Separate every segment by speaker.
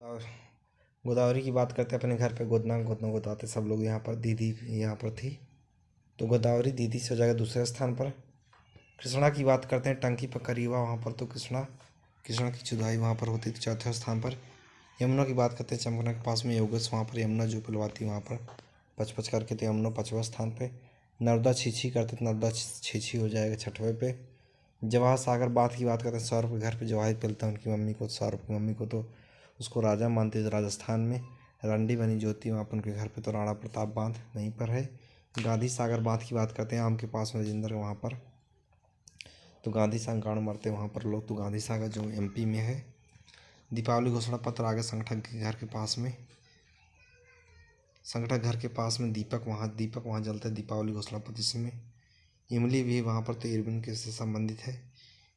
Speaker 1: और गोदावरी की बात करते हैं। अपने घर पे गोदना गोदना गोदाते सब लोग। यहाँ पर दीदी यहाँ पर थी, तो गोदावरी दीदी से हो जाएगा दूसरे स्थान पर। कृष्णा की बात करते हैं, टंकी पर करीबा वहाँ पर, तो कृष्णा कृष्णा की चुदाई वहाँ पर होती थी चौथे स्थान पर। यमुना की बात करते हैं, चंपना के पास में योगेश वहाँ पर यमुना जो पिलवाती वहाँ पर पच पच करके, तो यमुना 5वें स्थान पे। नर्मदा छीछी करते तो नर्मदा छीछी हो जाएगा 6वें पे। जवाहर सागर बात की बात करते हैं, सौरभ के घर पे जवाहर पिलता है उनकी मम्मी को, सौरभ की मम्मी को, तो उसको राजा मानते थे राजस्थान में। रंडी बनी ज्योति वहाँ पर उनके घर पे, तो राणा प्रताप बांध वहीं पर है। गांधी सागर बांध की बात करते हैं, आम के पास में राजेंद्र वहाँ पर, तो गांधी सागर गाँव मरते वहाँ पर लोग, तो गांधी सागर जो MP में है। दीपावली घोषणा पत्र आगे संगठन के घर के पास में, संगठन घर के पास में दीपक वहाँ जलते हैं दीपावली घोषणा पत्र जिसमें। इमली भी वहाँ पर, तो इरविन के से संबंधित है।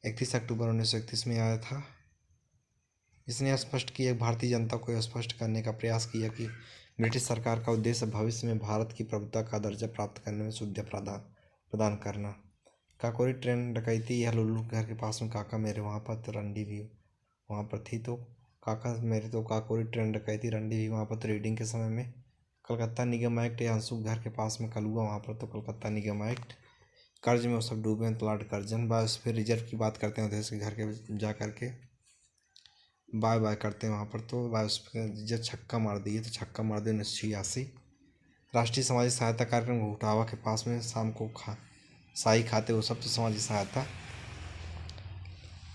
Speaker 1: 31 अक्टूबर 1931 में आया था। इसने स्पष्ट किया, भारतीय जनता को स्पष्ट करने का प्रयास किया कि ब्रिटिश सरकार का उद्देश्य भविष्य में भारत की प्रभुता का दर्जा प्राप्त करने में सुविधा प्रदान करना। काकोरी ट्रेन डकैती, यह लुल्लू घर के पास में काका मेरे वहाँ पर, तो रंडी भी वहाँ पर थी, तो काका मेरे तो काकोरी ट्रेन डकैती, रंडी भी वहाँ पर, तो रीडिंग के समय में। कलकत्ता निगम एक्ट, अंशु घर के पास में कलुआ वहाँ पर, तो कलकत्ता निगम एक्ट। कर्ज में वो सब डूबे हैं, प्लाट कर्जन। बायोस्फीयर रिजर्व की बात करते हैं, देश के घर के जा करके बाय बाय करते हैं वहाँ पर, तो बायोस्फीयर रिजर्व छक्का मार दिए, तो छक्का मार दिए 1986। राष्ट्रीय सामाजिक सहायता कार्यक्रम घोटावा के पास में शाम को शाही खाते वो सब, तो सामाजिक सहायता,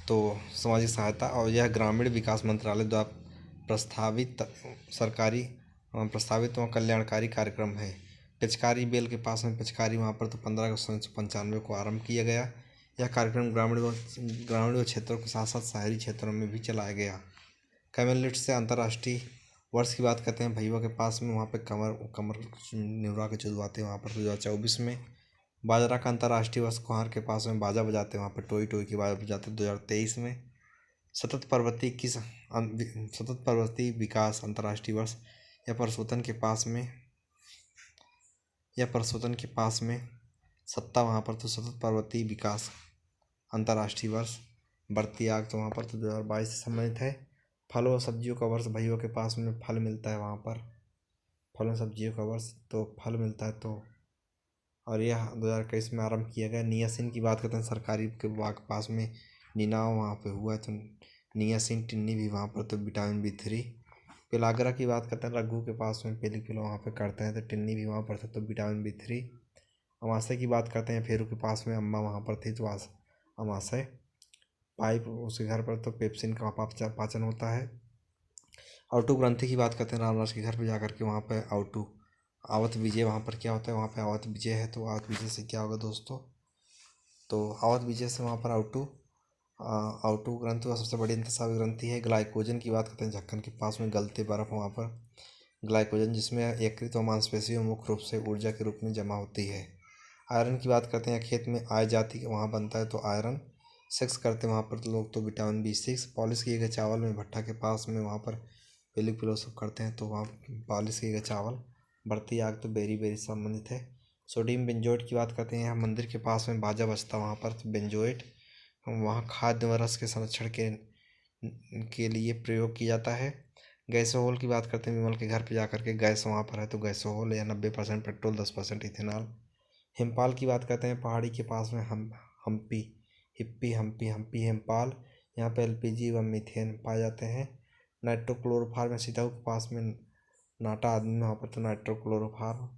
Speaker 1: तो सामाजिक सहायता। और यह ग्रामीण विकास मंत्रालय द्वारा प्रस्तावित व कल्याणकारी कार्यक्रम है। पिचकारी बेल के पास में पिचकारी वहाँ पर, तो 15 अगस्त 1995 को आरंभ किया गया। यह कार्यक्रम ग्रामीण क्षेत्रों के साथ साथ शहरी क्षेत्रों में भी चलाया गया। कैमलिट से अंतर्राष्ट्रीय वर्ष की बात करते हैं, भैया के पास में वहाँ पे कमर निवरा के चुदवाते वहाँ पर, 2024 में। बाजरा का अंतर्राष्ट्रीय वर्ष कुहार के पास में बाजा बजाते वहाँ पर, टोई टोई की बाजा बजाते 2023 में। सतत पर्वतीय विकास अंतर्राष्ट्रीय वर्ष, यह परसोतन के पास में सत्ता वहाँ पर, तो सतत पर्वतीय विकास अंतर्राष्ट्रीय वर्ष। बढ़ती आग तो वहाँ पर, तो 2022 से संबंधित है। फलों और सब्जियों का वर्ष, भाइयों के पास में फल मिलता है वहाँ पर, फलों और सब्जियों का वर्ष, तो फल मिलता है, तो और यह 2021 में आरंभ किया गया। नियासिन की बात करते हैं, सरकारी के बाग के पास में निनाव वहाँ पे हुआ है, तो नियासिन। टिन्नी भी वहाँ पर, तो विटामिन B3। पेलागरा की बात करते हैं, रघु के पास में पेलिकुला वहाँ पे करते हैं, तो टिन्नी भी वहाँ पर था, तो विटामिन B3। अमाशय की बात करते हैं, फेरू के पास में अम्मा वहाँ पर थी, तो अमाशय। पाइप उसके घर पर, तो पेप्सिन का पाचन होता है। आउटू ग्रंथि की बात करते हैं, रामराज के घर पर जाकर के वहाँ पर आउटू आवत विजय वहाँ पर क्या होता है, वहाँ पे आवत विजय है, तो आवत विजय से क्या होगा दोस्तों, तो आवत विजय से वहाँ पर आउटू ग्रंथि और सबसे बड़ी अंतस्रावी ग्रंथि है। ग्लाइकोजन की बात करते हैं, झक्कन के पास में गलते बर्फ वहाँ पर ग्लाइकोजन, जिसमें यकृत और मांसपेशियों में मुख्य रूप से ऊर्जा के रूप में जमा होती है। आयरन की बात करते हैं, खेत में आय जाति के वहाँ बनता है, तो आयरन। सेक्स करते हैं वहाँ पर लोग, तो विटामिन B6। पॉलिश किए गए चावल में भट्टा के पास में वहाँ पर पेलिक पिलो सब करते हैं, तो वहाँ पॉलिश किए गए चावल। बढ़ती आग तो बेरी संबंधित है। सोडियम बेंजोएट की बात करते हैं, यहाँ मंदिर के पास में बाजा बजता वहाँ पर, तो बेंजोएट वहाँ खाद्य व रस के संरक्षण के लिए प्रयोग किया जाता है। गैसोहोल की बात करते हैं, विमल के घर पे जाकर के गैस वहाँ पर है, तो गैसोहोल या 90% पेट्रोल 10% इथेनॉल। हिमपाल की बात करते हैं, पहाड़ी के पास में हम्पी हिमपाल, यहाँ पे LPG व मीथेन पाए जाते हैं। नाइट्रोक्लोरोफार्म सीताऊ के पास में नाटा आदमी वहाँ पर, तो नाइट्रोक्लोरोफार्म।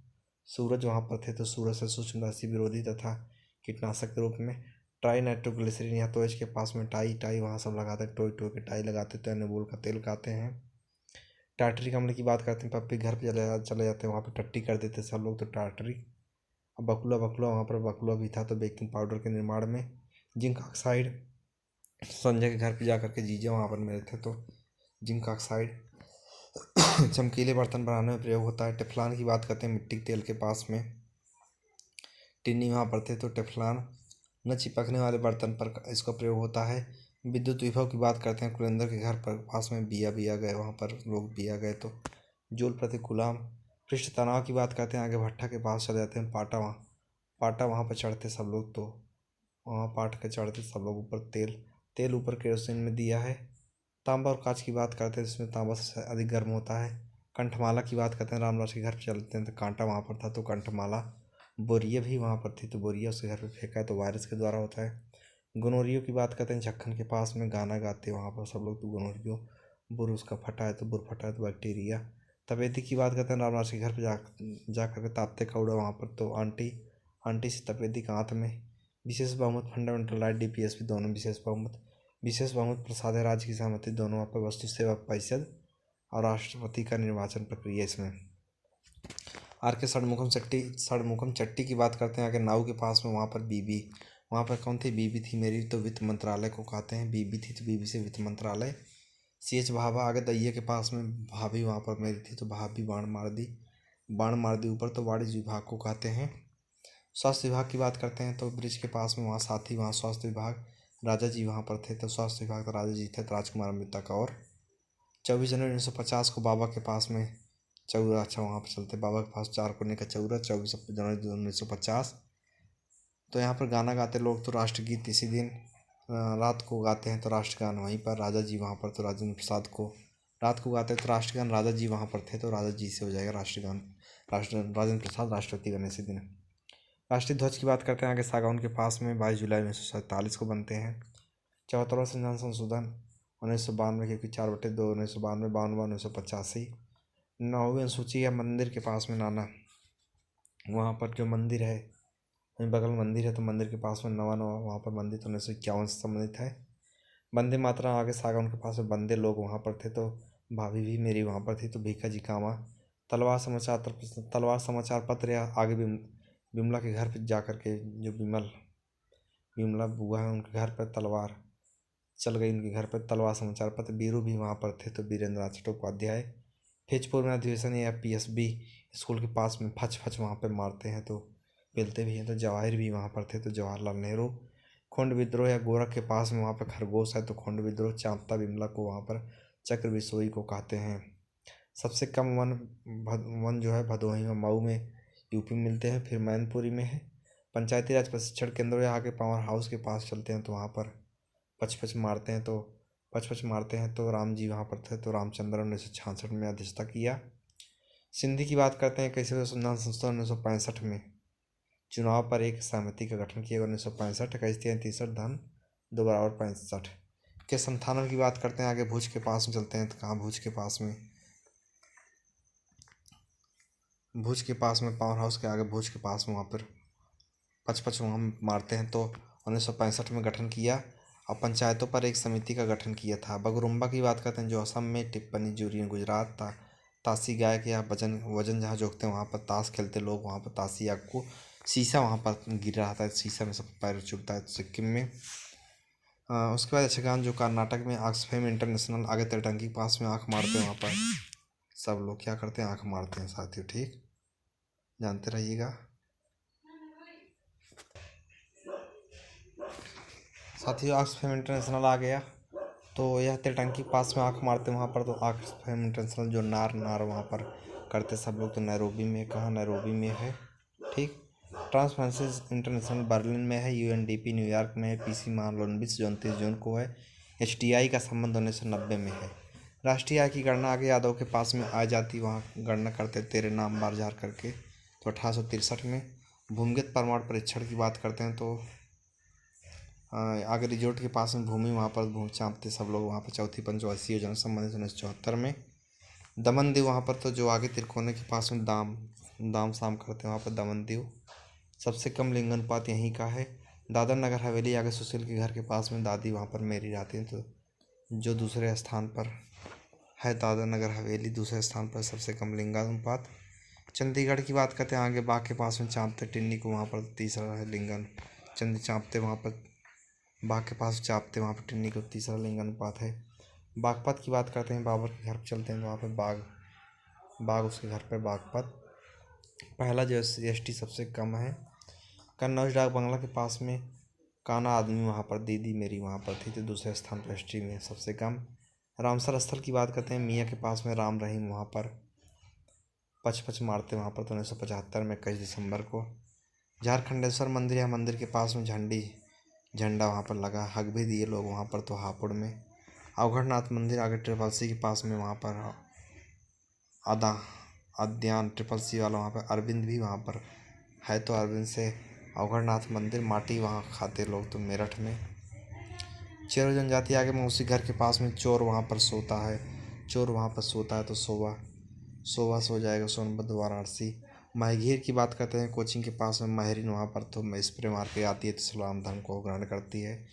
Speaker 1: सूरज वहाँ पर थे, तो सूरज से सूक्ष्म राशि विरोधी तथा कीटनाशक के रूप में ट्राई नाइट्रोग्लिसरीन, यहाँ तो इसके पास में टाई वहाँ सब लगाते हैं, टोई के टाई लगाते, तो अनमोल का तेल खाते हैं। टाटरिक अम्ल की बात करते हैं, पप्पी घर पे चले जाते हैं, वहाँ पे टट्टी कर देते सब लोग, तो टाटरिक। अब बकुला वहाँ पर बकुला भी था, तो बेकिंग पाउडर के निर्माण में। जिंक ऑक्साइड, संजय के घर पे जाकर के जीजा वहाँ पर मिले थे, तो जिंक ऑक्साइड चमकीले बर्तन बनाने में प्रयोग होता है। टेफ्लॉन की बात करते हैं, मिट्टी के तेल के पास में टिन्नी वहाँ पर थे, तो टेफ्लॉन न चिपकने वाले बर्तन पर इसका प्रयोग होता है। विद्युत विभव की बात करते हैं, कुलेंदर के घर पर पास में बिया गए, वहाँ पर लोग बिया गए, तो जूल प्रति गुलाम। पृष्ठ तनाव की बात करते हैं, आगे भट्टा के पास चले जाते हैं, पाटा वहाँ पर चढ़ते सब लोग, तो वहाँ पाट के चढ़ते सब लोग ऊपर तेल ऊपर केरोसिन में दिया है। तांबा और कांच की बात करते हैं जिसमें तांबा सबसे अधिक गर्म होता है। कंठमाला की बात करते हैं, रामराज के घर पे चलते हैं तो कांटा वहाँ पर था तो कंठमाला। बोरिया भी वहाँ पर थी तो बोरिया उसके घर पे फेंका है तो वायरस के द्वारा होता है। गोनोरियो की बात करते हैं, झक्खन के पास में गाना गाते हैं वहाँ पर सब लोग तो गोनोरियो। बुर उसका फटा है तो बुर फटा है तो बैक्टीरिया। तपेदी की बात करते हैं, रामराज के घर पे जा करके तापते कौड़ा वहाँ पर तो आंटी। आंटी से तपेदी का हाथ में। विशेष बहुमत फंडामेंटल राइट DPSP दोनों विशेष बहुमत। विशेष बहुमत प्रसाद है राज्य की सहमति दोनों वहाँ पर वस्तु सेवा परिषद और राष्ट्रपति का निर्वाचन प्रक्रिया इसमें। आर के षणमुखम चट्टी की बात करते हैं आगे नाऊ के पास में वहाँ पर बीबी। वहाँ पर कौन थी? बीबी थी मेरी तो वित्त मंत्रालय को कहते हैं। बीबी थी तो बीबी से वित्त मंत्रालय। CH भाभा आगे दैया के पास में भाभी वहाँ पर मेरी थी तो भाभी बाण मार दी ऊपर तो वाणिज्य विभाग को कहते हैं। स्वास्थ्य विभाग की बात करते हैं तो ब्रिज के पास में वहाँ साथी वहाँ स्वास्थ्य विभाग। राजा जी वहाँ पर थे तो स्वास्थ्य विभाग तो राजा जी थे तो राजकुमार अमृता और 24 जनवरी 1950 को बाबा के पास में चौरा। अच्छा वहाँ पर चलते बाबा के पास 4 कोने का चौरा 24 जनवरी 1950। तो यहाँ पर गाना गाते लोग तो राष्ट्रगीत इसी दिन रात को गाते हैं तो राष्ट्रगान वहीं पर राजा जी वहाँ पर तो राजेंद्र प्रसाद को रात को गाते हैं तो राष्ट्रगान राजा जी वहाँ पर थे तो राजा जी से हो जाएगा राष्ट्रगान। राजेंद्र प्रसाद राष्ट्रपति बने इसी दिन। राष्ट्रीय ध्वज की बात करते हैं आगे सागौन के पास में 22 जुलाई 1947 को बनते हैं। 74वां संविधान संशोधन 1992 क्योंकि 4/2 1992 52 1985। 9वीं अनुसूची या मंदिर के पास में नाना वहाँ पर जो मंदिर है बगल में मंदिर है तो मंदिर के पास में नवा वहाँ पर मंदिर तो 1951 से संबंधित है। वंदे मातरम आगे सागौन के पास में बंदे लोग वहाँ पर थे तो भाभी भी मेरी वहाँ पर थी तो भीखा जी कामा। तलवार समाचार पत्र या आगे भी विमला के घर पर जा कर के जो विमला बुआ है उनके घर पर तलवार चल गई उनके घर पर तलवार समाचार पत्र। बीरू भी वहाँ पर थे तो बीरेंद्र नाथ चट्टोपाध्याय। फेजपुर में अधिवेशन या PSB स्कूल के पास में फच वहाँ पर मारते हैं तो मिलते भी हैं तो जवाहिर भी वहाँ पर थे तो जवाहरलाल नेहरू। खोंड विद्रोह या गोरख के पास में वहाँ पर खरगोश है तो खोंड विद्रोह। चांपता विमला को वहाँ पर चक्र बिसोई को कहते हैं। सबसे कम वन जो है भदोही में मऊ में UP में मिलते हैं। फिर मैनपुरी में है। पंचायती राज प्रशिक्षण केंद्र यहाँ के पावर हाउस के पास चलते हैं तो वहाँ पर पचपच मारते हैं तो राम जी वहाँ पर थे तो रामचंद्र 1966 में अध्यक्षता किया। सिंधी की बात करते हैं कैसे संविधान संशोधन 1965 में चुनाव पर एक समिति का गठन किया 1965। 21 धन 2 = 65 के संस्थानों की बात करते हैं आगे भुज के पास में चलते हैं तो कहाँ भुज के पास में पावर हाउस के आगे भुज के पास में वहाँ पर पचपच वहाँ मारते हैं तो 1965 में गठन किया और पंचायतों पर एक समिति का गठन किया था। बगरुम्बा की बात करते हैं जो असम में टिप्पणी जूरी गुजरात ताशी गायक या वजन जहाँ जोकते हैं वहाँ पर ताश खेलते लोग वहाँ पर ताशी आग को शीशा वहाँ पर गिर रहा था शीशा में सब पैर चुभता है सिक्किम में। उसके बाद यक्षगान जो कर्नाटक में ऑक्सफेम इंटरनेशनल आगे तेलटंकी के पास में आँख मारते हैं वहाँ पर सब लोग क्या करते हैं आँख मारते हैं साथियों। ठीक जानते रहिएगा साथियों। ऑक्सफेम इंटरनेशनल आ गया तो यह तेलटंकी के पास में आँख मारते हैं वहाँ पर तो ऑक्सफेम इंटरनेशनल जो नार वहाँ पर करते सब लोग तो नैरोबी में कहाँ नैरोबी में है। ठीक ट्रांसफ्रांसिस इंटरनेशनल बर्लिन में है। UNDP न्यूयॉर्क में है। PC महालनोबिस 29 जून को है। HDI का संबंध 1990 में है। राष्ट्रीय आय की गणना आगे यादव के पास में आ जाती वहाँ गणना करते तेरे नाम बार जार करके तो 1863 में। भूमिगत परमाणु परीक्षण की बात करते हैं तो आगे रिजोर्ट के पास में भूमि वहाँ पर भूमि चाँपते सब लोग वहाँ पर चौथी पंचवार्षिक योजना संबंधित 1974 में। दमन दीव वहाँ पर तो जो आगे तिरकोने के पास में दाम शाम करते हैं वहाँ पर दमन दीव। सबसे कम लिंगानुपात यहीं का है। दादर नगर हवेली आगे सुशील के घर के पास में दादी वहाँ पर मेरी रहती हैं तो जो दूसरे स्थान पर है दादर नगर हवेली दूसरे स्थान पर सबसे कम लिंगानुपात। चंडीगढ़ की बात करते हैं आगे बाग के पास में चाँपते टिन्नी को वहाँ पर तीसरा है चंदी चाँपते वहाँ पर बाग के पास चाँपते वहाँ पर टिन्नी को तीसरा लिंगानुपात है। बागपत की बात करते हैं बाबर के घर पर चलते हैं तो वहाँ पर बाग उसके घर पर बागपत पहला जो ST सबसे कम है। कन्नौज डाक बंगला के पास में काना आदमी वहाँ पर दीदी मेरी वहाँ पर थी तो दूसरे स्थान पर ST में सबसे कम। रामसर स्थल की बात करते हैं मियाँ के पास में राम रहीम वहाँ पर पचपच मारते वहाँ पर तो 1975 में 21 दिसंबर को। झारखंडेश्वर मंदिर या मंदिर के पास में झंडा वहाँ पर लगा हक भी दिए लोग वहाँ पर तो हापुड़ में। अवघड़नाथ मंदिर आगे ट्रिपल सी के पास में वहाँ पर आदा अद्यान ट्रिपल सी वाला वहाँ पर अरविंद भी वहाँ पर है। तो अरविंद से अवघड़नाथ मंदिर माटी वहाँ खाते लोग। तो मेरठ में चेरो जनजाति आगे में उसी घर के पास में चोर वहाँ पर सोता है। चोर वहाँ पर सोता है तो सोवा सो जाएगा सोनभद्र वाराणसी। माहीगीर की बात करते हैं कोचिंग के पास में माहिरीन वहाँ पर तो स्प्रे मार के आती है तो इस्लाम धर्म को ग्रहण करती है।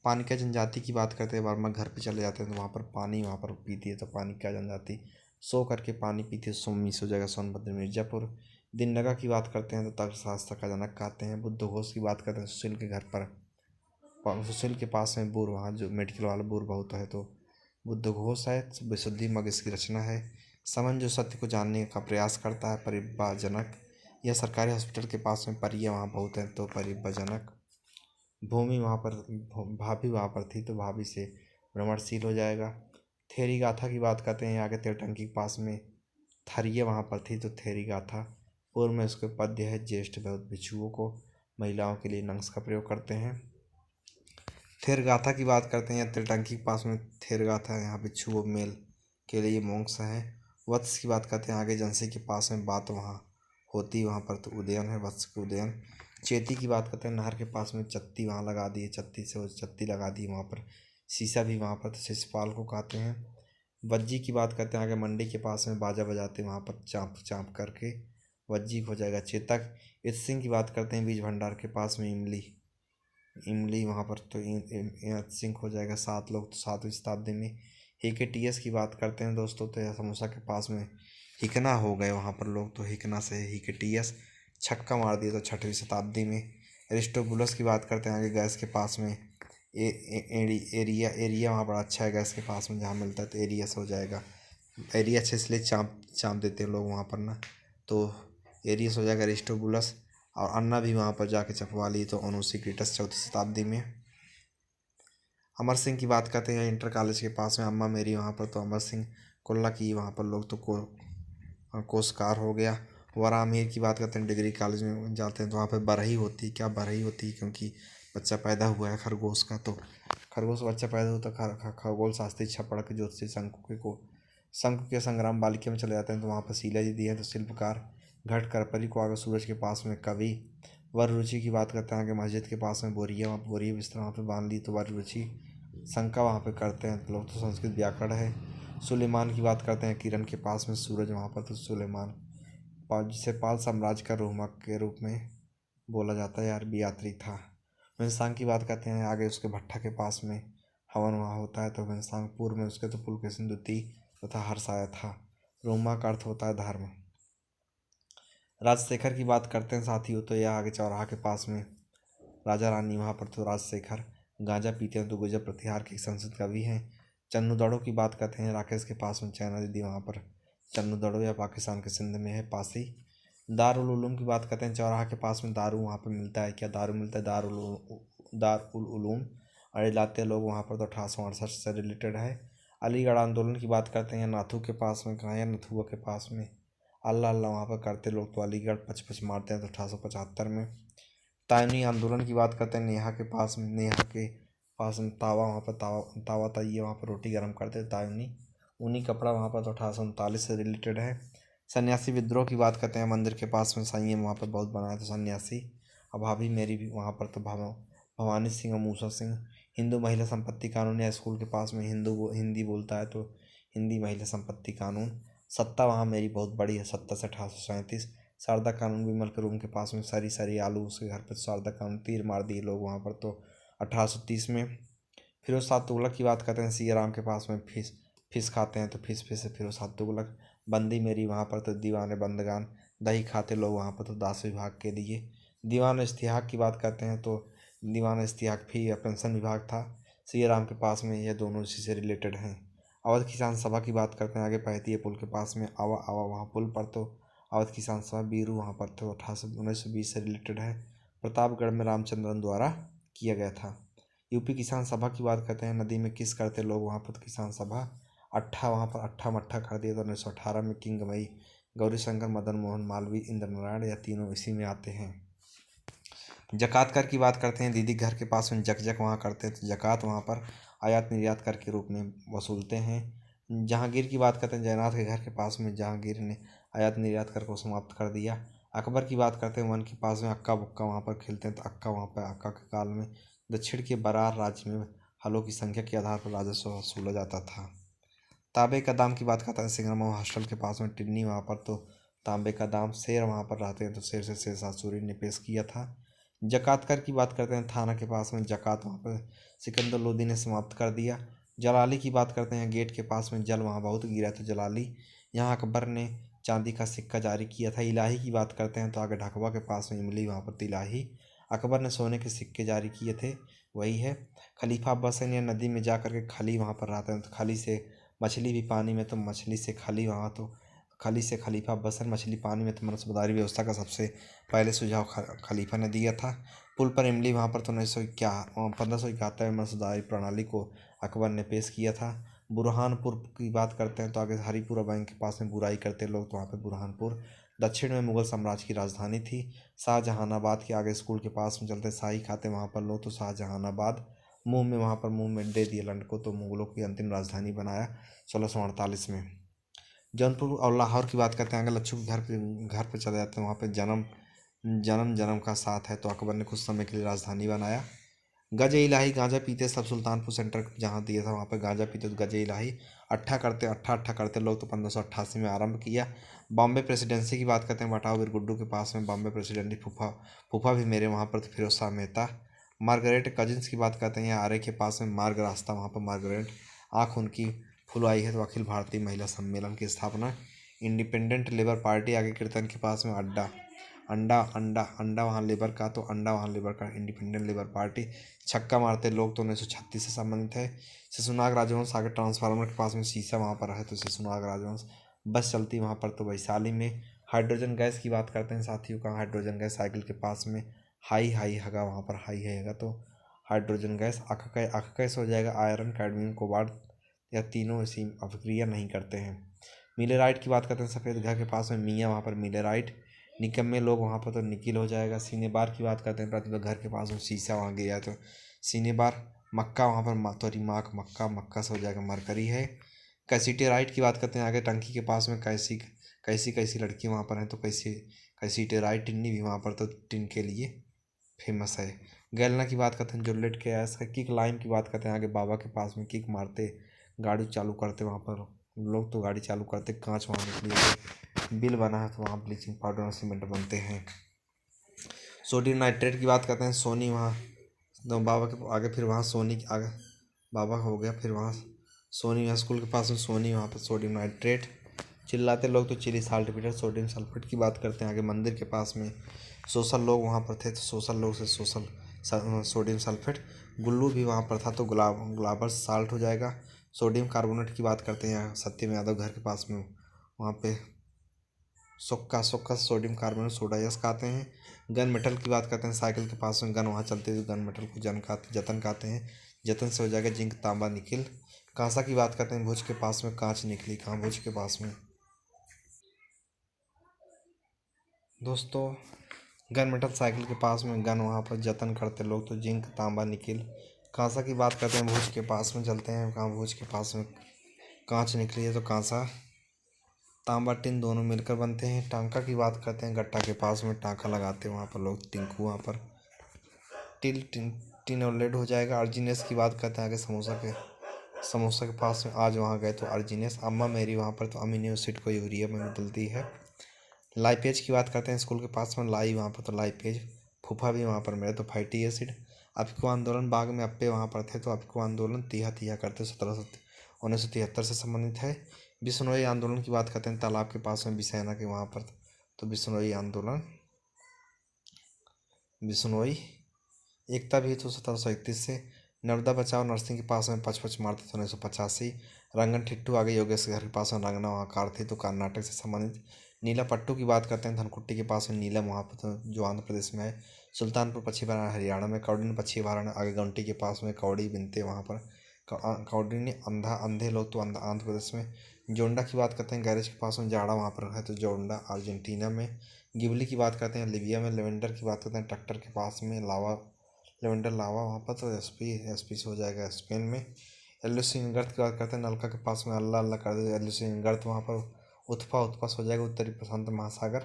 Speaker 1: पानिका जनजाति की बात करते हैं वर्मा घर पे चले जाते हैं तो वहाँ पर पानी वहाँ पर पीती है। तो पानिका जनजाति सो करके पानी पीती है। सोमी सो जाएगा सोनभद्र मिर्जापुर। दिननगा की बात करते हैं तो तर्कशास्त्र का जनक कहते हैं। बुद्ध घोष की बात करते हैं सुशील के घर पर सुशील के पास में बूर वहाँ जो मेडिकल वाला बूर बहुत है। तो बुद्ध घोष है। विशुद्धि मग इसकी रचना है। समन जो सत्य को जानने का प्रयास करता है। परिब्बाजनक यह सरकारी हॉस्पिटल के पास में परिया वहाँ बहुत है। तो परिब्बाजनक भूमि वहाँ पर भाभी वहाँ पर थी तो भाभी से भ्रमणशील हो जाएगा। थेरी गाथा की बात करते हैं आगे तेलटंकी के पास में थरिये वहाँ पर थी तो थेरी गाथा। पूर्व में उसके पद्य है ज्येष्ठ बहुत भिक्षुओं को महिलाओं के लिए नंस का प्रयोग करते हैं। थेर गाथा की बात करते हैं तेलटंकी के पास में थेर गाथा यहाँ भिक्षुओं मेल के लिए मोक्ष है। वत्स की बात करते हैं आगे एजेंसी के पास में बात वहाँ होती वहाँ पर तो उदयन है वत्स के उदयन। चेती की बात करते हैं नहर के पास में चत्ती वहाँ लगा दी है। चत्ती से वो चत्ती लगा दी वहाँ पर शीशा भी वहाँ पर तो शिशुपाल को कहते हैं। वज्जी की बात करते हैं आगे मंडी के पास में बाजा बजाते वहाँ पर चाँप चाँप करके वज्जी हो जाएगा चेतक। इत सिंह की बात करते हैं बीज भंडार के पास में इमली वहाँ पर तो इत सिंह हो जाएगा। 7 लोग तो 7वीं शताब्दी में। हिकेटियस की बात करते हैं दोस्तों तो समोसा के पास में हिकना हो गए वहाँ पर लोग तो हिकना से हिकेटियस छक्का मार दिया तो 6वीं शताब्दी में। एरिस्टोबुलस की बात करते हैं आगे गैस के पास में एरिया वहाँ बड़ा अच्छा है गैस के पास में जहाँ मिलता है तो एरिया से हो जाएगा। एरिया अच्छे इसलिए चाँप देते हैं लोग वहाँ पर ना तो एरिया से हो जाएगा एरिस्टोबुलस। और अन्ना भी वहाँ पर जाके चपवा ली तो ओनोसिक्रिटस 4वीं शताब्दी में। अमर सिंह की बात करते हैं इंटर कॉलेज के पास में अम्मा मेरी वहाँ पर तो अमर सिंह कुल्ला की वहाँ पर लोग तो कोसकार हो गया। वरामीर की बात करते हैं डिग्री कॉलेज में जाते हैं तो वहाँ पर बरही होती है। क्या बरही होती है क्योंकि बच्चा पैदा हुआ है खरगोश का तो खरगोश बच्चा पैदा होता है खगोल शास्त्री छपड़ के ज्योतिषी शंकु के संग्राम बालिका में चले जाते हैं तो वहाँ पर शीला जी दी है। तो शिल्पकार घट करपरी को आगे सूरज के पास में कवि। वर रुचि की बात करते हैं आगे मस्जिद के पास में बोरिया वहाँ पर बोरिया बिस्तर वहाँ पर बांध ली तो वर रुचि। शंका वहाँ पे करते हैं तो लोग तो संस्कृत व्याकरण है। सुलेमान की बात करते हैं किरण के पास में सूरज वहाँ पर तो सुलेमान जिसे पाल साम्राज्य का रोमक के रूप में बोला जाता है अरबी यात्री था। विंसांग की बात करते हैं आगे उसके भट्ठा के पास में हवन वहाँ होता है तो विंसांग पूर्व में उसके तो पुलकेशिन द्वितीय तथा हर्षाया था। रोमा का अर्थ होता है धर्म। राजशेखर की बात करते हैं साथियों तो यह आगे चौराहा के पास में राजा रानी वहाँ पर तो राजशेखर गांजा पीते हैं तो गुजर प्रतिहार के संस्कृत कवि हैं। चन्नू दड़ो की बात करते हैं राकेश के पास में चैना दीदी वहाँ पर चन्नू दड़ो या पाकिस्तान के सिंध में है पासी। दारुल उलूम की बात करते हैं चौराहा के पास में दारू वहाँ पर मिलता है। क्या दारू मिलता है दारुल उलूम अरे लाते लोग वहाँ पर तो 1868 से रिलेटेड है। अलीगढ़ आंदोलन की बात करते हैं नाथू के पास में कहाँ या नथुआ के पास में अल्लाह अल्लाह वहाँ पर करते लोग तो अलीगढ़ पच मारते हैं तो 1875 में। ताइनी आंदोलन की बात करते हैं नेहा के पास में तावा वहाँ पर तावा ताइये वहाँ पर रोटी गर्म करते हैं ताइनी ऊनी कपड़ा वहाँ पर तो 1839 से रिलेटेड है। सन्यासी विद्रोह की बात करते हैं मंदिर के पास में संयम वहाँ पर बहुत बना है तो सन्यासी। अब भाभी मेरी भी वहाँ पर तो भवानी सिंह और मूसा सिंह। हिंदू महिला संपत्ति कानून या स्कूल के पास में हिंदी बोलता है तो हिंदी महिला संपत्ति कानून। सत्ता वहाँ मेरी बहुत बड़ी है 17 से 1837। शारदा कानून विमल के रूम के पास में सरी आलू उसके घर पर शारदा कानून तीर मार दिए लोग वहाँ पर तो 1830 में। फिरोज शाह तुगलक की बात करते हैं सिया राम के पास में फिश खाते हैं तो फिश से फिरोज शाह तुगलक। बंदी मेरी वहाँ पर तो दीवाने बंदगान दही खाते लोग वहाँ पर तो दास विभाग के लिए। दीवान इश्तिहाक की बात करते हैं तो दीवान इश्तिहाक भी पेंशन विभाग था सिया राम के पास में। यह दोनों इसी से रिलेटेड हैं। अवध किसान सभा की बात करते हैं आगे पहती है पुल के पास में आवा वहाँ पुल पर तो अवध किसान सभा बीरू वहाँ पर तो 1920 से रिलेटेड है। प्रतापगढ़ में रामचंद्रन द्वारा किया गया था। यूपी किसान सभा की बात करते हैं नदी में किस करते लोग वहाँ पर किसान सभा अट्ठा वहाँ पर अट्ठा मट्ठा कर दिया तो 1918 में किंगमई गौरीशंकर मदन मोहन मालवीय इंद्र नारायण या तीनों इसी में आते हैं। जकात कर की बात करते हैं दीदी घर के पास में जक वहाँ करते हैं तो जकात वहाँ पर आयात निर्यात कर के रूप में वसूलते हैं। जहांगीर की बात करते हैं, जयनाथ के घर के पास में जहांगीर ने आयात निर्यात कर को समाप्त कर दिया। अकबर की बात करते हैं, वन के पास में अक्का बुक्का वहाँ पर खेलते हैं, तो अक्का वहाँ पर अक्का के काल में दक्षिण के बरार राज्य में हलों की संख्या के आधार पर राजस्व वसूला जाता था। तांबे का दाम की बात करते हैं, सिंगरम हॉस्टल के पास में टिन्नी वहाँ पर तो तांबे का दाम, शेर वहाँ पर रहते हैं तो शेर से शेरशाह सूरी ने पेश किया था। जकात कर की बात करते हैं, थाना के पास में जकात वहाँ पर सिकंदर लोदी ने समाप्त कर दिया। जलाली की बात करते हैं, गेट के पास में जल वहाँ बहुत गिरा था जलाली, यहाँ अकबर ने चांदी का सिक्का जारी किया था। इलाही की बात करते हैं तो आगे ढकवा के पास में इमली वहाँ पर तिलाही, अकबर ने सोने के सिक्के जारी किए थे, वही है। खलीफा अब्बास या नदी में जा कर के खली वहाँ पर रहते हैं, तो खली से मछली भी पानी में, तो मछली से खली वहाँ, तो खली से खलीफा बसर मछली पानी में, तो मनसबदारी व्यवस्था का सबसे पहले सुझाव खलीफा ने दिया था। पुल पर इमली वहाँ पर तो 1571 में मनसबदारी प्रणाली को अकबर ने पेश किया था। बुरहानपुर की बात करते हैं तो आगे हरिपुरा बैंक के पास में बुराई करते लोग, तो वहाँ पे बुरहानपुर दक्षिण में मुगल साम्राज्य की राजधानी थी। शाहजहानाबाद के आगे स्कूल के पास में चलते शाही खाते वहाँ पर लोग, तो शाहजहानाबाद मुंह में वहाँ पर मुंह में दे दिया लंड को, तो मुगलों की अंतिम राजधानी बनाया 1648 में। जौनपुर और लाहौर की बात करते हैं, अगर लच्छू के घर पे चले जाते हैं, वहाँ पे जन्म जन्म जन्म का साथ है, तो अकबर ने कुछ समय के लिए राजधानी बनाया। गजे इलाही गांजा पीते सब, सुल्तानपुर सेंटर जहाँ दिया था वहाँ पे गांजा पीते तो गजे इलाही अट्ठा करते लोग, तो 1588 में आरंभ किया। बॉम्बे प्रेसिडेंसी की बात करते हैं, बटाओ बिरगुड्डू के पास में बॉम्बे प्रेसिडेंसी, फूफा फूफा भी मेरे वहाँ पर, तो फिरोज शाह मेहता। मार्गरेट कजिन्स की बात करते हैं, आरे के पास में मार्ग रास्ता वहाँ पर मार्गरेट आँख उनकी फुलवाई है, तो अखिल भारतीय महिला सम्मेलन की स्थापना। इंडिपेंडेंट लेबर पार्टी आगे कीर्तन के पास में अड्डा अंडा अंडा अंडा वहाँ लेबर का, तो अंडा वहाँ लेबर का, इंडिपेंडेंट लेबर पार्टी। छक्का मारते लोग तो 1936 से संबंधित है। शिशुनाग राजवंश आगे ट्रांसफार्मर के पास में शीशा वहाँ पर है, तो शिशुनाग राजवंश। बस चलती वहाँ पर तो वैशाली में। हाइड्रोजन गैस की बात करते हैं साथियों का, हाइड्रोजन गैस साइकिल के पास में हाई हाई हगा वहाँ पर हाई हाई हगा, तो हाइड्रोजन गैस आँख कैसे हो जाएगा, आयरन कैडमियम कोबाल्ट या तीनों इसी अभिक्रिया नहीं करते हैं। मिलेराइट की बात करते हैं, सफ़ेद घर के पास में मियाँ वहाँ पर मिलेराइट। निकम्मे लोग वहाँ पर तो निकिल हो जाएगा। सीने बार की बात करते हैं, प्रतिभा घर के पास में शीशा वहाँ गिरा तो सीने बार। मक्का वहाँ पर तोरी माक मक्का मक्का से हो जाएगा मरकरी है। कैसीटेराइट की बात करते हैं, आगे टंकी के पास में कैसी कैसी कैसी लड़की वहाँ पर हैं, तो कैसीटेराइट टिन्नी भी वहाँ पर तो टिन के लिए फेमस है। गैलना की बात करते हैं, जुल्लेट के ऐस है। किक लाइम की बात करते हैं, आगे बाबा के पास में किक मारते गाड़ी चालू करते वहाँ पर लोग, तो गाड़ी चालू करते कांच वहाँ निकली। बिल बना है तो वहाँ ब्लीचिंग पाउडर और सीमेंट बनते हैं। सोडियम नाइट्रेट की बात करते हैं, सोनी वहाँ तो बाबा के आगे, फिर वहाँ सोनी के आगे बाबा हो गया, फिर वहाँ सोनी स्कूल के पास में सोनी वहाँ पर सोडियम नाइट्रेट। चिल्लाते लोग तो चिली साल्टिफिकेट सोडियम सल्फेट की बात करते हैं, आगे मंदिर के पास में सोशल लोग वहाँ पर थे, तो सोशल लोग से सोडियम सल्फेट। गुल्लू भी वहाँ पर था, तो गुलाबर साल्ट हो जाएगा। सोडियम कार्बोनेट की बात करते हैं, सत्यम यादव घर के पास में वहाँ पे सोक्का सोक्का सोडियम कार्बोनेट सोडा यस कहते हैं। गन मेटल की बात करते हैं, साइकिल के पास में गन वहाँ चलती है, गन मेटल को जतन कहते हैं। जतन से हो जाएगा जिंक तांबा निकिल। कांसा की बात करते हैं, भुज के पास में कांच निकली, कहाँ भुज के पास में दोस्तों गन मेटल साइकिल के पास में गन वहाँ पर जतन करते लोग, तो जिंक तांबा निकिल। कांसा की बात करते हैं, भुज के पास में चलते हैं, कहाँ भुज के पास में कांच निकली है, तो कांसा तांबा टिन दोनों मिलकर बनते हैं। टांका की बात करते हैं, गट्टा के पास में टांका लगाते हैं वहाँ पर लोग, टिंकू वहाँ पर टिन और लेड हो जाएगा। अर्जिनेस की बात करते हैं, आगे समोसा के पास में आज वहाँ गए तो अर्जिनेस। अम्मा मेरी वहाँ पर तो अमीनो एसिड को यूरिया में बदलती है। लाइपेज की बात करते हैं, स्कूल के पास में लाई वहाँ पर तो लाइपेज। फूफा भी वहाँ पर मेरे तो फैटी एसिड। अपिको आंदोलन बाग में अप्पे वहाँ पर थे, तो अपिको आंदोलन तिहा करते 1973 से संबंधित है। बिश्नोई आंदोलन की बात करते हैं, तालाब के पास में बिसैना के वहाँ पर, तो बिश्नोई आंदोलन। बिश्नोई एकता भी तो 1731 से। नर्मदा बचाओ नरसिंह के पास में पचपच मारते थे 1985। रंगन ठिट्ठू आगे योगेश के घर के पास में रंगना वहाँ कार थे, तो कर्नाटक से संबंधित। नीला पट्टू की बात करते हैं, धनकुट्टी के पास में नीलम वहाँ पर जो आंध्र प्रदेश में है। सुल्तानपुर पश्चिम वाराणसी हरियाणा में। कौडिन पश्चिम वाराणसी आगे गंटी के पास में कौड़ी बिनते वहाँ पर। कौडिनी अंधे लोग तो आंध्र प्रदेश में। जोंडा की बात करते हैं, गैरेज के पास में जाड़ा वहाँ पर है, तो जोंडा अर्जेंटीना में। गिबली की बात करते हैं, लीबिया में। लेवेंडर की बात करते हैं, टक्टर के पास में। लेवेंडर लावा वहाँ पर तो एसपी से हो जाएगा स्पेन में। एल्यूसिन गर्त की बात करते हैं, नलका के पास में अल्लाह अल्लाह कर दे एल्यूसिन गर्त वहाँ पर उत्पा से हो जाएगा उत्तरी प्रशांत महासागर।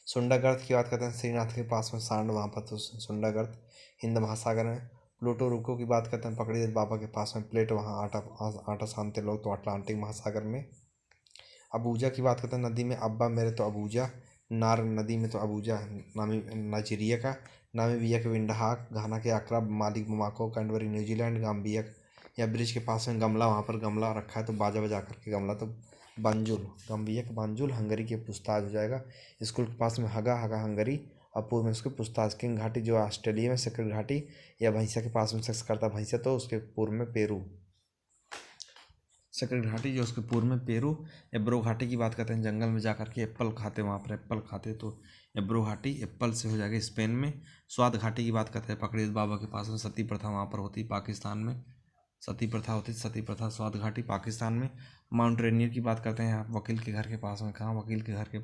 Speaker 1: सुंडा गर्त की बात करते हैं, श्रीनाथ के पास में सांड वहाँ पर तो सुंडा गर्त हिंद महासागर में। प्लूटो रुको की बात करते हैं, पकड़ी बाबा के पास में प्लेट वहाँ आटा सानते लोग तो अटलांटिक महासागर में। अबूजा की बात करते हैं, नदी में अब्बा मेरे तो अबूजा, नार नदी में तो अबूजा नामी नाइजीरिया का, नामीबिया के विंडहाक, घाना के अक्रा, मालिक बमाको, कैडबरी न्यूजीलैंड, गाम्बिया या ब्रिज के पास में गमला वहाँ पर गमला रखा है तो बाजा बजा करके गमला तो बांजुल, गाम्बिया के बांजुल, हंगरी के पुस्ताज हो जाएगा। स्कूल के पास में हगा हगा हंगरी और पूर्व में उसके पुस्ताज। किंग घाटी जो ऑस्ट्रेलिया में सेक्रेट घाटी या भैंसा के पास में सेक्स करता भैंसा तो उसके पूर्व में पेरू। सेक्रेट घाटी जो उसके पूर्व में पेरू। एब्रो घाटी की बात करते हैं, जंगल में जाकर के एप्पल खाते, वहाँ पर एप्पल खाते तो एब्रो घाटी एप्पल से हो जाएगा स्पेन में। स्वाद घाटी की बात करते हैं, पकड़ीद बाबा के पास में सती प्रथा वहाँ पर होती पाकिस्तान में, सती प्रथा होती, सती प्रथा स्वाद घाटी पाकिस्तान में। माउंट रेनियर की बात करते हैं, आप वकील के घर के पास में, कहाँ वकील के घर के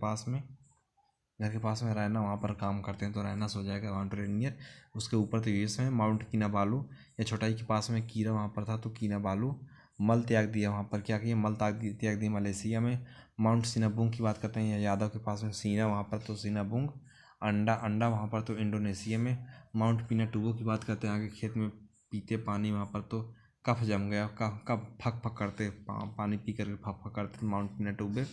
Speaker 1: पास में रैना वहाँ पर काम करते हैं तो रैना से हो जाएगा माउंट रेनियर। उसके ऊपर तो यूएस में माउंट कीनाबालू या छोटाई के पास में कीरा वहाँ पर था तो कीनाबालू। मल त्याग दिया वहाँ पर, क्या किया मल त्याग दिया मलेशिया में। माउंट सिनाबुंग की बात करते हैं या यादव के पास में सीना वहाँ पर तो सिनाबुंग। अंडा वहाँ पर तो इंडोनेशिया में। माउंट पिनाटुबो की बात करते हैं, आगे खेत में पीते पानी वहाँ पर तो कफ जम गया, कब फक फक करते पानी पी करके फक फक करते माउंट पिनाटुबो।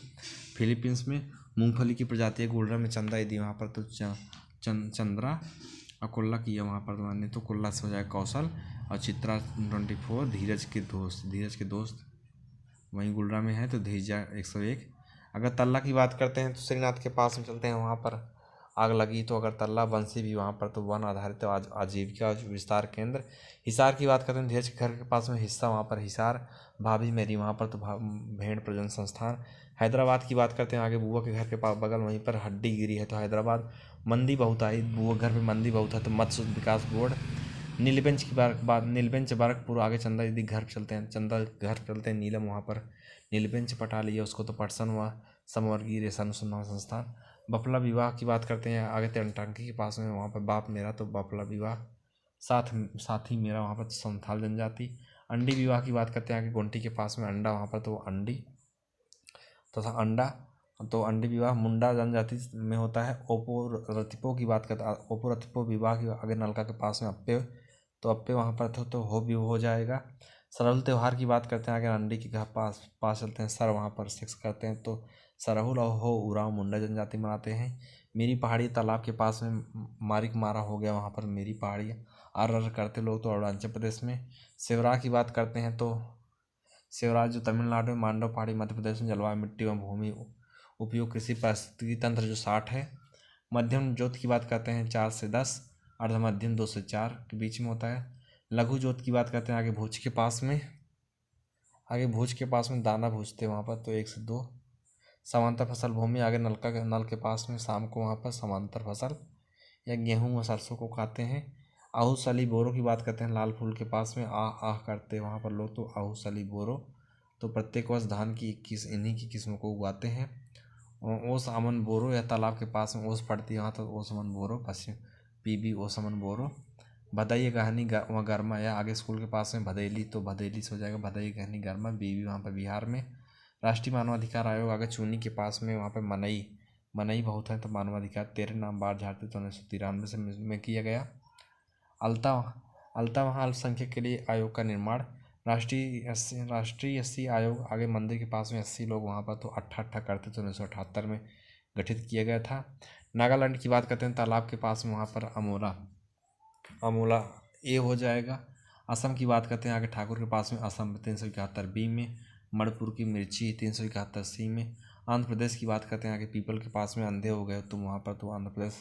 Speaker 1: फिलीपींस में मूंगफली की प्रजाति है गोल्डा में चंदा यदि वहाँ पर तो चंद्रा और कुल्ला किया वहाँ पर मैंने तो कुल्ला से हो जाएगा कौशल। और चित्रा 24 धीरज के दोस्त वहीं गुलरा में है तो धीरजा 101। अगर तल्ला की बात करते हैं तो श्रीनाथ के पास में चलते हैं, वहाँ पर आग लगी तो अगर तल्ला बंसी भी वहाँ पर तो वन आधारित आजीविका विस्तार केंद्र। हिसार की बात करते हैं, धीरज के घर के पास में हिस्सा वहाँ पर हिसार। भाभी मेरी वहाँ पर तो भेड़ प्रजनन संस्थान। हैदराबाद की बात करते हैं, आगे बुआ के घर के पास बगल वहीं पर हड्डी गिरी है तो हैदराबाद। मंदी बहुत आई बुआ घर पे मंदी बहुत है तो मत्स्य विकास बोर्ड। नीलबेंच की बात नीलबेंच बारकपुर आगे चंदा यदि घर चलते हैं नीलम वहाँ पर नीलबेंच पटा लिया उसको तो पटसन हुआ समवर्गीय रेशा अनुसंधान संस्थान। बफला विवाह की बात करते हैं, आगे टंकी के पास में वहाँ पर बाप मेरा तो बफला विवाह साथी मेरा वहाँ पर संथाल जनजाति। अंडी विवाह की बात करते हैं, आगे गोंटी के पास में अंडा वहाँ पर तो अंडी तथा अंडा तो अंडी विवाह मुंडा जनजाति में होता है। ओपोरतिपो की बात करते हैं, ओपोरतिपो विवाह की आगे नलका के पास में अप्पे तो अप्पे वहाँ पर तो हो भी हो जाएगा। सरहुल त्यौहार की बात करते हैं, अगर अंडी के घर पास चलते हैं सर वहाँ पर सेक्स करते हैं तो सरहुल और हो उराव मुंडा जनजाति मनाते हैं। मेरी पहाड़ी तालाब के पास में मारिक मारा हो गया वहाँ पर मेरी पहाड़ी आर करते लोग तो अरुणाचल प्रदेश में। सेवरा की बात करते हैं तो सेवराज जो तमिलनाडु में, मांडव पहाड़ी मध्य प्रदेश में। जलवायु मिट्टी एवं भूमि उपयोग कृषि पारिस्थितिकी तंत्र जो 60 है। मध्यम ज्योत की बात करते हैं 4 से 10, अर्ध मध्यम 2 से 4 के बीच में होता है। लघु ज्योत की बात करते हैं, आगे भुज के पास में दाना भूजते वहाँ पर तो 1 से 2। समांतर फसल भूमि आगे नल के पास में शाम को वहाँ पर समांतर फसल या गेहूँ व सरसों को खाते हैं। आहू सली बोरो की बात करते हैं, लाल फूल के पास में आह करते हैं वहाँ पर लोग तो आहू सली बोरो तो प्रत्येक वर्ष धान की इन्हीं की किस्मों को उगाते हैं। ओस अमन बोरो या तालाब के पास में ओस पड़ती है वहाँ तो ओस अमन बोरो पश्चिम पीबी ओस अमन बोरो। भदई गहनी वहाँ गर्मा या आगे स्कूल के पास में भदेली तो भदेली से हो जाएगा भदई गहनी गर्मा बीबी वहाँ पर बिहार में। राष्ट्रीय मानवाधिकार आयोग आगे चूनी के पास में वहाँ पर मनई बहुत है तो मानवाधिकार 13 नाम बाढ़ झाड़ते तो 1993 से में किया गया। अल्ता वहाँ अल्पसंख्यक के लिए आयोग का निर्माण। राष्ट्रीय एससी आयोग आगे मंदिर के पास में 80 लोग वहाँ पर तो 88 करते तो 1978 में गठित किया गया था। नागालैंड की बात करते हैं, तालाब के पास में वहाँ पर अमोला ए हो जाएगा। असम की बात करते हैं, आगे ठाकुर के पास में असम 371 बी में। मणिपुर की मिर्ची 371 सी में। आंध्र प्रदेश की बात करते हैं, आगे पीपल के पास में अंधे हो गए तो वहाँ पर तो आंध्र प्रदेश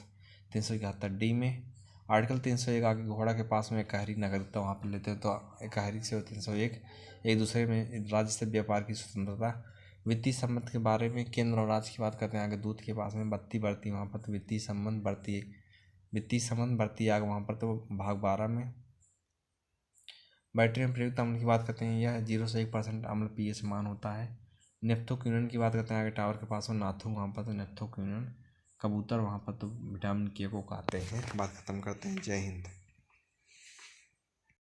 Speaker 1: 371 डी में। आर्टिकल 301 आगे घोड़ा के पास में एकहरी नागरिकता वहाँ पर लेते हैं तो एकहरी से 301 एक दूसरे में राज्य से व्यापार की स्वतंत्रता। वित्तीय संबंध के बारे में केंद्र और राज्य की बात करते हैं, आगे दूध के पास में बत्ती बढ़ती वहाँ पर तो वित्तीय संबंध बढ़ती आग वहाँ पर तो भाग 12 में। बैटरी में प्रयुक्त अम्ल की बात करते हैं, यह 0 से 1% अम्ल pH मान होता है। नेप्थोक्विनोन की बात करते हैं, आगे टावर के पास में नाथू वहाँ पर तो नेप्थोक्विनोन। कबूतर वहाँ पर तो विटामिन के को खाते हैं। बात खत्म करते हैं, जय हिंद।